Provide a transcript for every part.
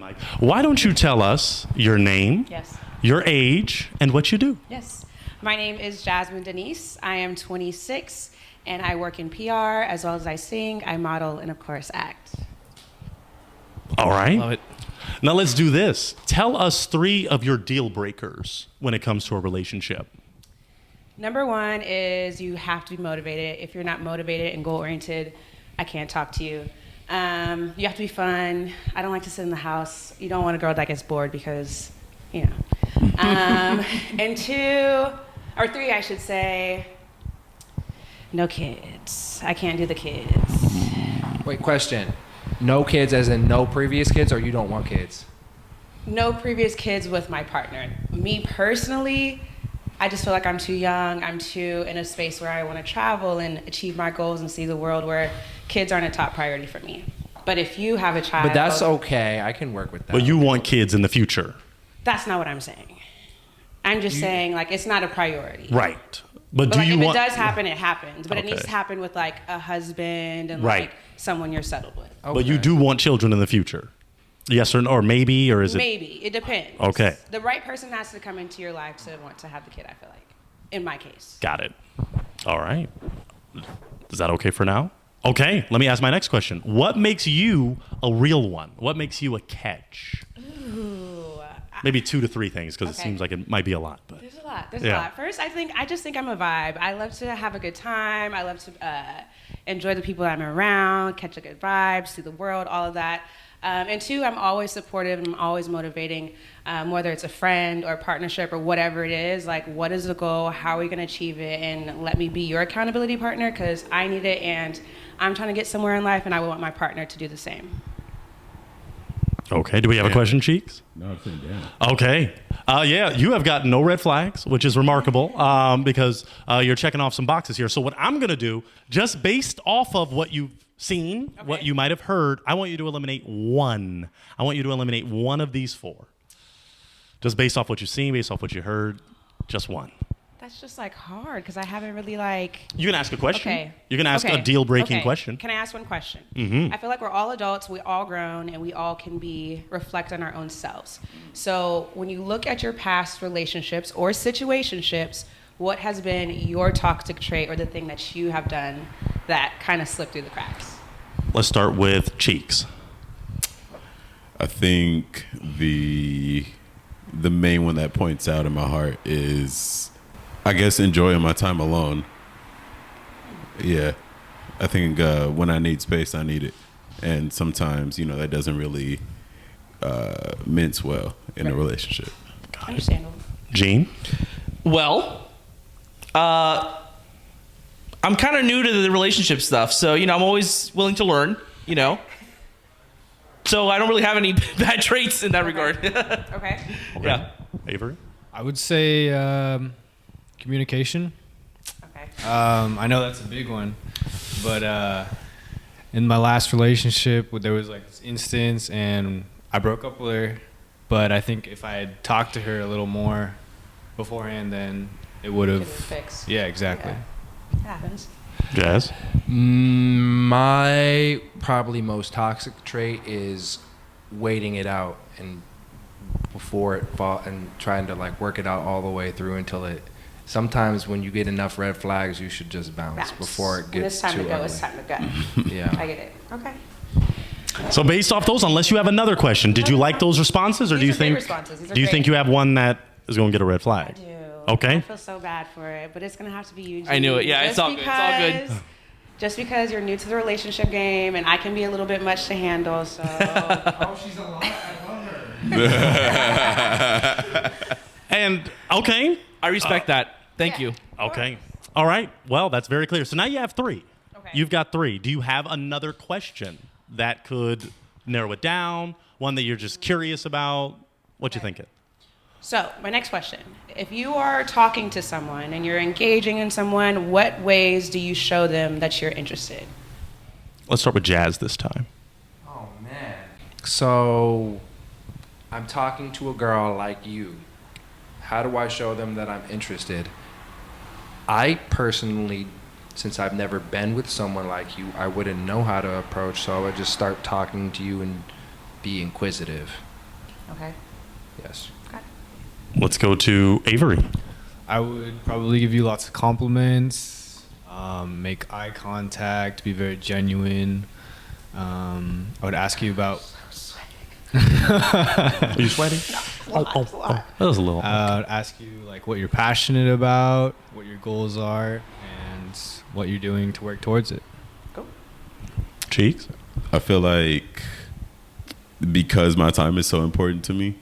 mic. Why don't you tell us your name, Yes. your age, and what you do? Yes. My name is Jasmine Denise. I am 26, and I work in PR as well as I sing, I model, and of course act. All right. Love it. Now let's do this. Tell us 3 of your deal breakers when it comes to a relationship. Number 1 is you have to be motivated. If you're not motivated and goal-oriented, I can't talk to you. You have to be fun. I don't like to sit in the house. You don't want a girl that gets bored because, you know. And 2, or 3, I should say, no kids. I can't do the kids. Wait, question. No kids as in no previous kids, or you don't want kids? No previous kids with my partner. Me personally, I just feel like I'm too young. I'm too in a space where I want to travel and achieve my goals and see the world, where kids aren't a top priority for me. But if you have a child... But that's okay. I can work with that. But you want kids in the future. That's not what I'm saying. I'm just saying, like, it's not a priority. Right. But do like, you if want... it does happen, it happens. But it Okay. needs to happen with, like, a husband and, Right. like, someone you're settled with. Okay. But you do want children in the future? Yes or no? Or maybe? Or is it... Maybe. It depends. Okay. The right person has to come into your life to want to have the kid, I feel like. In my case. Got it. All right. Is that okay for now? Okay. Let me ask my next question. What makes you a real one? What makes you a catch? Ooh. Maybe 2 to 3 things, because it Okay. seems like it might be a lot. But There's a lot. There's Yeah. a lot. First, I just think I'm a vibe. I love to have a good time. I love to enjoy the people I'm around, catch a good vibe, see the world, all of that. And 2, I'm always supportive and I'm always motivating, whether it's a friend or a partnership or whatever it is. Like, what is the goal? How are we going to achieve it? And let me be your accountability partner, because I need it and I'm trying to get somewhere in life, and I want my partner to do the same. okay. Do we have a question, Cheeks? No, I'm saying damn. Okay. Yeah, you have got no red flags, which is remarkable, because you're checking off some boxes here. So what I'm going to do, just based off of what you've seen, what you might have heard, I want you to eliminate 1. I want you to eliminate 1 of these 4. Just based off what you've seen, based off what you heard, just 1. That's just like hard, because I haven't really like... You can ask a question. Okay. You can ask a Okay. deal-breaking Okay. question. Can I ask one question? Mm-hmm. I feel like we're all adults, we all grown, and we all can reflect on our own selves. So when you look at your past relationships or situationships, what has been your toxic trait or the thing that you have done that kind of slipped through the cracks? Let's start with Cheeks. I think the main one that points out in my heart is, I guess, enjoying my time alone. Yeah, I think when I need space, I need it, and sometimes that doesn't really mince well in a relationship. Understandable. Gene? Well, I'm kind of new to the relationship stuff, so I'm always willing to learn. So I don't really have any bad traits in that regard. Okay. Yeah. Avery? I would say communication. Okay. I know that's a big one, but in my last relationship, there was like this instance, and I broke up with her. But I think if I had talked to her a little more beforehand, then it would have. It was fixed. Yeah, exactly. Yeah. It happens. Jazz? My probably most toxic trait is waiting it out and before it fall and trying to like work it out all the way through until it. Sometimes when you get enough red flags, you should just bounce before it When gets it's time too to go, ugly. it's time to go. Yeah. I get it. Okay. So based off those, unless you have another question, did you like those responses, or These do you are great think responses. These are do you great. think you have one that is going to get a red I flag? do. Okay. I feel so bad for it, but it's gonna have to be you. I knew it. Yeah, Just it's all good. It's all good. because- Just because you're new to the relationship game, and I can be a little bit much to handle, so. Oh, she's a lot. I love her. And okay, I respect that. Thank you. okay, all right. Well, that's very clear. So now you have 3. Okay. You've got 3. Do you have another question that could narrow it down? One that you're just curious about? What you thinking? So, my next question. If you are talking to someone and you're engaging in someone, what ways do you show them that you're interested? Let's start with Jazz this time. Oh man. So, I'm talking to a girl like you. How do I show them that I'm interested? I personally, since I've never been with someone like you, I wouldn't know how to approach, so I would just start talking to you and be inquisitive. Okay. Yes. Okay. Let's go to Avery. I would probably give you lots of compliments, make eye contact, be very genuine. I would ask you about. Are you sweating? That was a little. I would ask you like what you're passionate about, what your goals are, and what you're doing to work towards it. Cheeks? I feel like because my time is so important to me,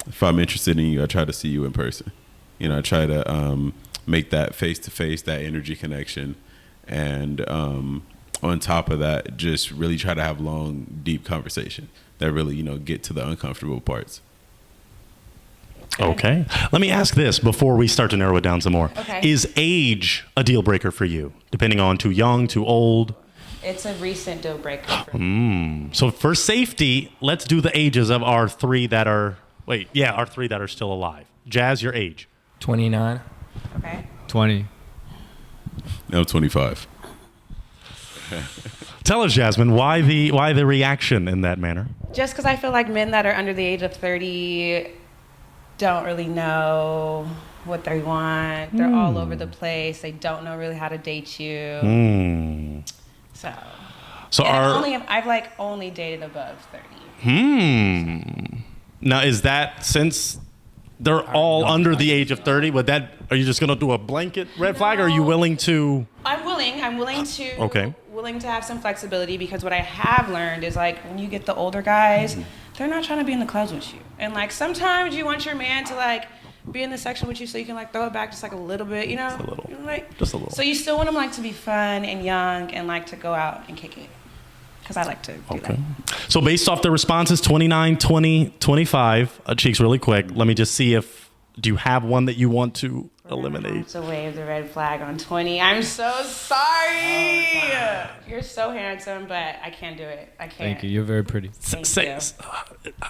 if I'm interested in you, I try to see you in person. You know, I try to make that face-to-face, that energy connection. And on top of that, just really try to have long, deep conversation that really, get to the uncomfortable parts. Okay. Let me ask this before we start to narrow it down some more. Okay. Is age a deal breaker for you? Depending on too young, too old? It's a recent deal breaker for me. So for safety, let's do the ages of our three that are, our three that are still alive. Jazz, your age. 29. Okay. 20. Now 25. Tell us, Jasmine, why the reaction in that manner? Just because I feel like men that are under the age of 30 don't really know what they want. They're all over the place. They don't know really how to date you. So I've only dated above 30. Now, is that since they're all under the age of 30? Are you just going to do a blanket red flag, or are you willing to? I'm willing to have some flexibility, because what I have learned is like when you get the older guys, they're not trying to be in the clubs with you. And like sometimes you want your man to like be in the section with you so you can like throw it back just like a little bit, Just a little. Just a little. So you still want them like to be fun and young and like to go out and kick it. Because I like to do that. So based off the responses, 29, 20, 25, Cheeks, really quick, let me just see do you have one that you want to eliminate? To wave the red flag on 20. I'm so sorry. You're so handsome, but I can't do it. I can't. Thank you. You're very pretty.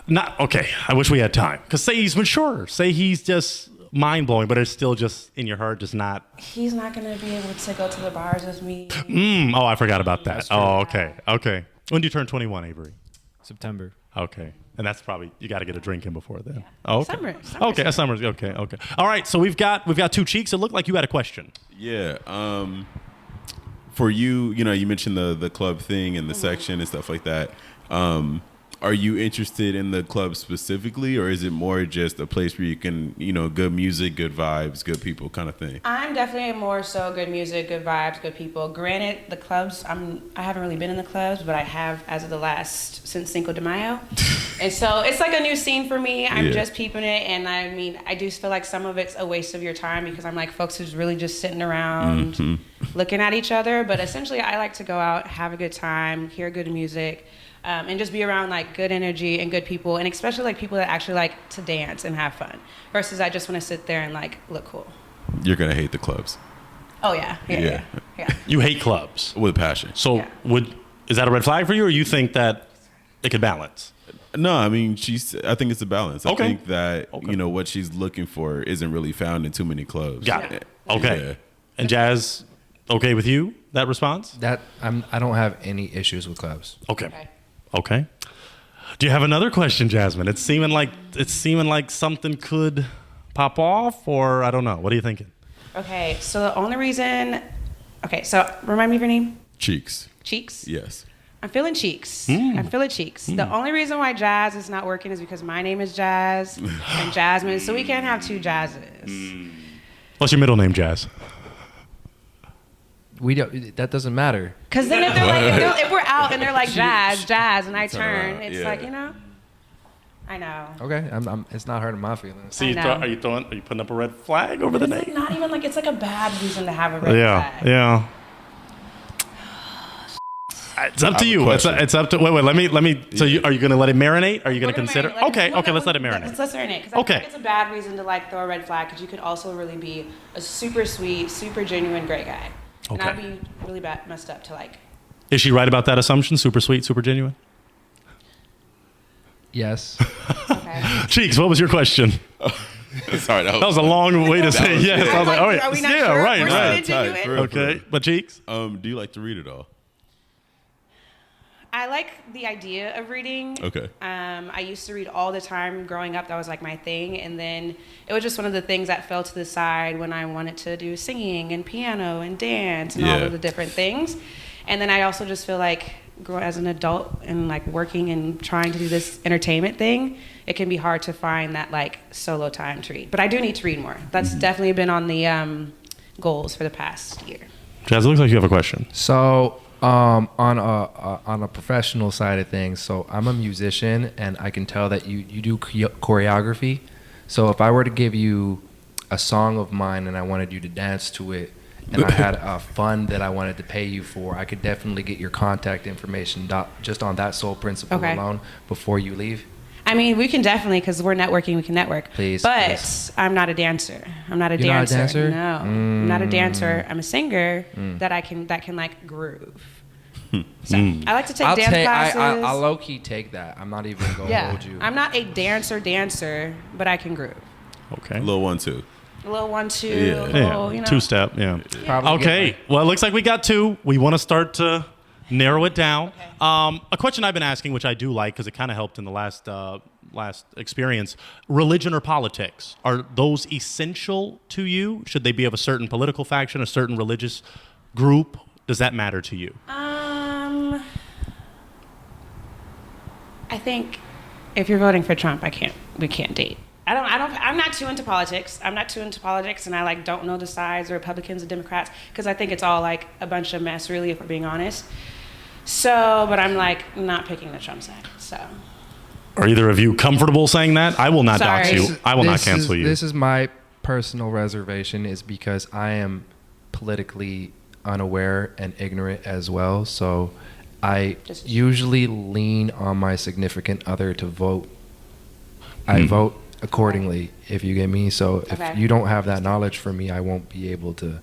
Not okay. I wish we had time. Because say he's mature. Say he's just mind blowing, but it's still just in your heart, just not. He's not gonna be able to go to the bars with me. Oh, I forgot about that. Oh, okay. Okay. When do you turn 21, Avery? September. Okay. And that's probably, you got to get a drink in before then. Yeah. Oh, okay. Summer. Okay, summer's okay. All right, so we've got two Cheeks. It looked like you had a question. Yeah. For you, you mentioned the club thing and the section and stuff like that. Are you interested in the club specifically, or is it more just a place where you can, good music, good vibes, good people kind of thing? I'm definitely more so good music, good vibes, good people. Granted, the clubs, I haven't really been in the clubs, but I have since Cinco de Mayo. And so it's like a new scene for me. I'm just peeping it. And I mean, I do feel like some of it's a waste of your time, because I'm like folks who's really just sitting around looking at each other. But essentially, I like to go out, have a good time, hear good music. And just be around like good energy and good people, and especially like people that actually like to dance and have fun, versus I just want to sit there and like look cool. You're gonna hate the clubs. Oh yeah. You hate clubs With passion. So is that a red flag for you, or you think that it could balance? No, I mean I think it's a balance. Okay. I think that what she's looking for isn't really found in too many clubs. Got it. Okay. Yeah. And Jazz, okay with you, that response? I don't have any issues with clubs. Okay. Do you have another question, Jasmine? It's seeming like something could pop off, or I don't know. What are you thinking? Okay, so the only reason. Okay, so remind me of your name. Cheeks. Cheeks. Yes. I'm feeling Cheeks. I'm feeling Cheeks. The only reason why Jazz is not working is because my name is Jazz and Jasmine, so we can't have two Jazzes. What's your middle name, Jazz? That doesn't matter. Because then if we're out and they're like Jazz, and I turn, it's like, I know. Okay, it's not hurting my feelings. So are you putting up a red flag over the name? It's not even like, it's like a bad reason to have a red flag. Yeah. It's up to you. It's up to. Wait. Let me. So are you going to let it marinate? Are you going to consider? Okay. Let's let it marinate. Let's marinate. Because I think it's a bad reason to like throw a red flag, because you could also really be a super sweet, super genuine, great guy. And I'd be really messed up to like. Is she right about that assumption? Super sweet, super genuine? Yes. Okay. Cheeks, what was your question? Sorry, that was a long way to say yes. I was like, oh are we not sure? right, We're right. genuine? Okay, but Cheeks? Do you like to read it all? I like the idea of reading. Okay. I used to read all the time growing up. That was like my thing. And then it was just one of the things that fell to the side when I wanted to do singing and piano and dance and all of the different things. And then I also just feel like grow as an adult and like working and trying to do this entertainment thing, it can be hard to find that like solo time to read. But I do need to read more. That's definitely been on the goals for the past year. Jazz, it looks like you have a question. So on a professional side of things, so I'm a musician and I can tell that you do choreography. So if I were to give you a song of mine and I wanted you to dance to it, and I had a fund that I wanted to pay you for, I could definitely get your contact information just on that sole principle alone before you leave. I mean, we can definitely, because we're networking, we can network. Please. But I'm not a dancer. I'm not a You're dancer. not a dancer? No. I'm not a dancer. I'm a singer that can like groove. So I like to take dance classes. I'll low key take that. I'm not even going to hold you. I'm not a dancer, but I can groove. Okay. Little 1-2. A little 1-2, Yeah. little, you know. Two-step, yeah. Probably Okay, well, it looks like we got two. We want to start to narrow it down. Okay. A question I've been asking, which I do like because it kind of helped in the last experience, religion or politics, are those essential to you? Should they be of a certain political faction, a certain religious group? Does that matter to you? I think if you're voting for Trump, we can't date. I'm not too into politics. I'm not too into politics, and I like don't know the sides, the Republicans and Democrats, because I think it's all like a bunch of mess, really, if we're being honest. So, but I'm like not picking the Trump side. So, Are either of you comfortable saying that? I will not dox Sorry. you. I will not cancel you. This is my personal reservation, is because I am politically unaware and ignorant as well. So I usually lean on my significant other to vote. I vote accordingly, if you get me. So if you don't have that knowledge for me, I won't be able to.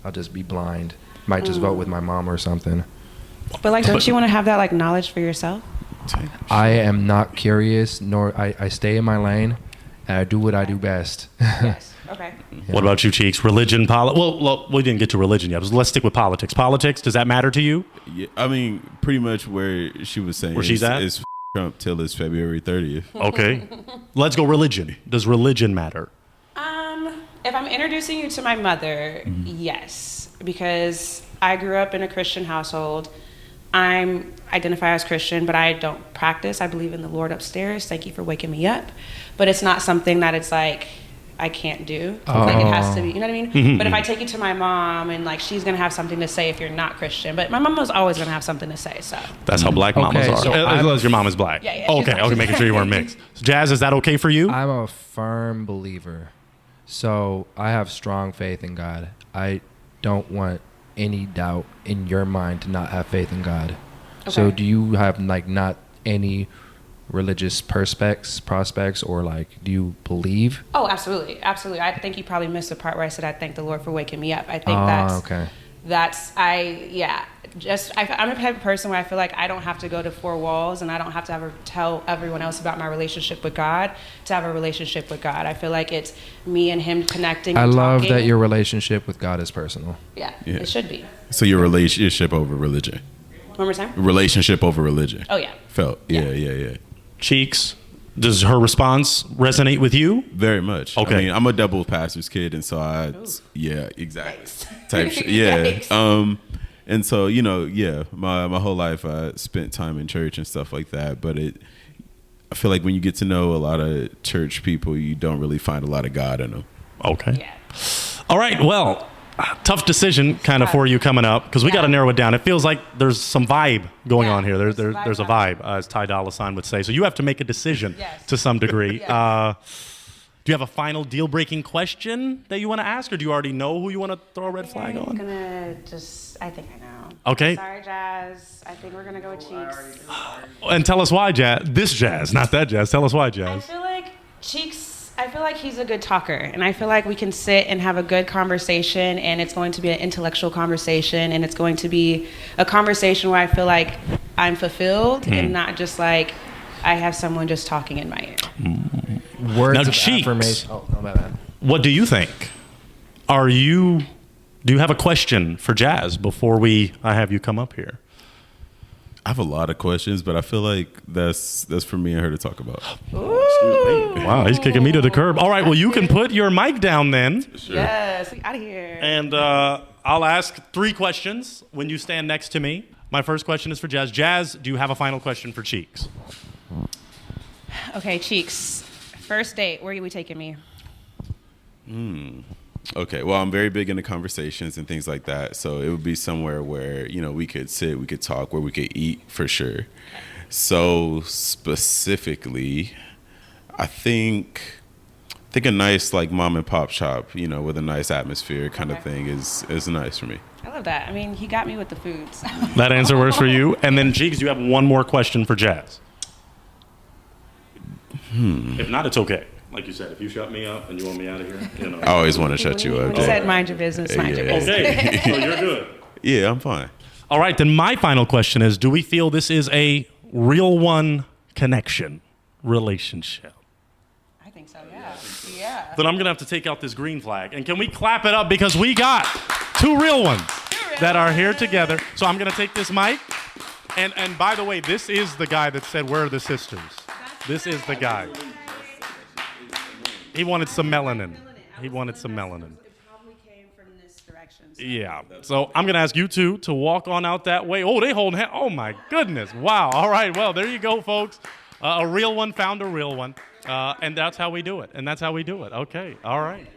I'll just be blind. Might just vote with my mom or something. but like, don't you want to have that like knowledge for yourself? I am not curious, nor I stay in my lane, and I do what I do best. Yes. Okay. What about you, Cheeks? Religion, well, we didn't get to religion yet. Let's stick with politics. Politics, does that matter to you? Yeah, I mean, pretty much where she was saying Where she's at? is Trump till it's February 30th. Okay. Let's go religion. Does religion matter? If I'm introducing you to my mother, yes, because I grew up in a Christian household. I identify as Christian, but I don't practice. I believe in the Lord upstairs. Thank you for waking me up. But it's not something that it's like I can't do. Like it has to be, you know what I mean? Mm-hmm. But if I take you to my mom and like she's gonna have something to say if you're not Christian. But my mom was always gonna have something to say. So That's how black mamas are. so As long as your mom is black. Yeah, she's okay, black. okay, making sure you weren't mixed. Jazz, is that okay for you? I'm a firm believer. So I have strong faith in God. I don't want any doubt in your mind to not have faith in God. So Okay. do you have like not any religious prospects, or like, do you believe? Oh, absolutely, absolutely. I think you probably missed the part where I said I thank the Lord for waking me up. I think Okay. I'm a type of person where I feel like I don't have to go to four walls and I don't have to ever tell everyone else about my relationship with God to have a relationship with God. I feel like it's me and Him connecting. I and love talking. that your relationship with God is personal. Yeah, Yeah. it should be. So your relationship over religion. One more time. Relationship over religion. Oh yeah. Felt. Yeah. Cheeks, does her response resonate with you? Very much. Okay. I mean, I'm a double pastor's kid, and so yeah, exactly. Yikes. Type shit. Yeah. Yikes. And so, my whole life I spent time in church and stuff like that. But I feel like when you get to know a lot of church people, you don't really find a lot of God in them. Okay. Yeah. All right, well, tough decision kind of for you coming up because we got to narrow it down. It feels like there's some vibe going on here. There's a vibe, as Ty Dolla $ign would say. So you have to make a decision to some degree. Yes. Do you have a final deal-breaking question that you want to ask, or do you already know who you want to throw a red flag I'm on? gonna just. I think I know. Okay. Sorry, Jazz. I think we're gonna go with Cheeks. And tell us why, Jazz. This Jazz, not that Jazz. Tell us why, I Jazz. feel like Cheeks, I feel like he's a good talker, and I feel like we can sit and have a good conversation, and it's going to be an intellectual conversation, and it's going to be a conversation where I feel like I'm fulfilled and not just like I have someone just talking in my ear. Words Now, of Cheeks. affirmation. Oh, no, my bad. What do you think? Do you have a question for Jazz before I have you come up here? I have a lot of questions, but I feel like that's for me and her to talk about. Wow, he's kicking me to the curb. All right, well, you can put your mic down then. Sure. Yes, we out of here. And I'll ask 3 questions when you stand next to me. My first question is for Jazz. Jazz, do you have a final question for Cheeks? Okay, Cheeks. First date, where are you taking me? Okay, well, I'm very big into conversations and things like that. So it would be somewhere where, we could sit, we could talk, where we could eat for sure. So specifically, I think a nice like mom and pop shop, with a nice atmosphere kind of thing is nice for me. I love that. I mean, he got me with the foods. That answer works for you. And then, Cheeks, you have one more question for Jazz. If not, it's okay. Like you said, if you shut me up and you want me out of here, I always want to shut you up. You Jay. said mind your business, mind your business. Okay, so you're good. Yeah, I'm fine. All right, then my final question is, do we feel this is a real one connection relationship? I think so, yeah. Yeah. Then I'm going to have to take out this green flag. And can we clap it up because we got 2 real ones that are here together. So I'm going to take this mic. And by the way, this is the guy that said, where are the sisters? This is the guy. He wanted some melanin. He wanted some melanin. It probably came from this direction. Yeah. So I'm going to ask you two to walk on out that way. Oh, they hold hands. Oh, my goodness. Wow. All right. Well, there you go, folks. A real one found a real one. And that's how we do it. Okay. All right.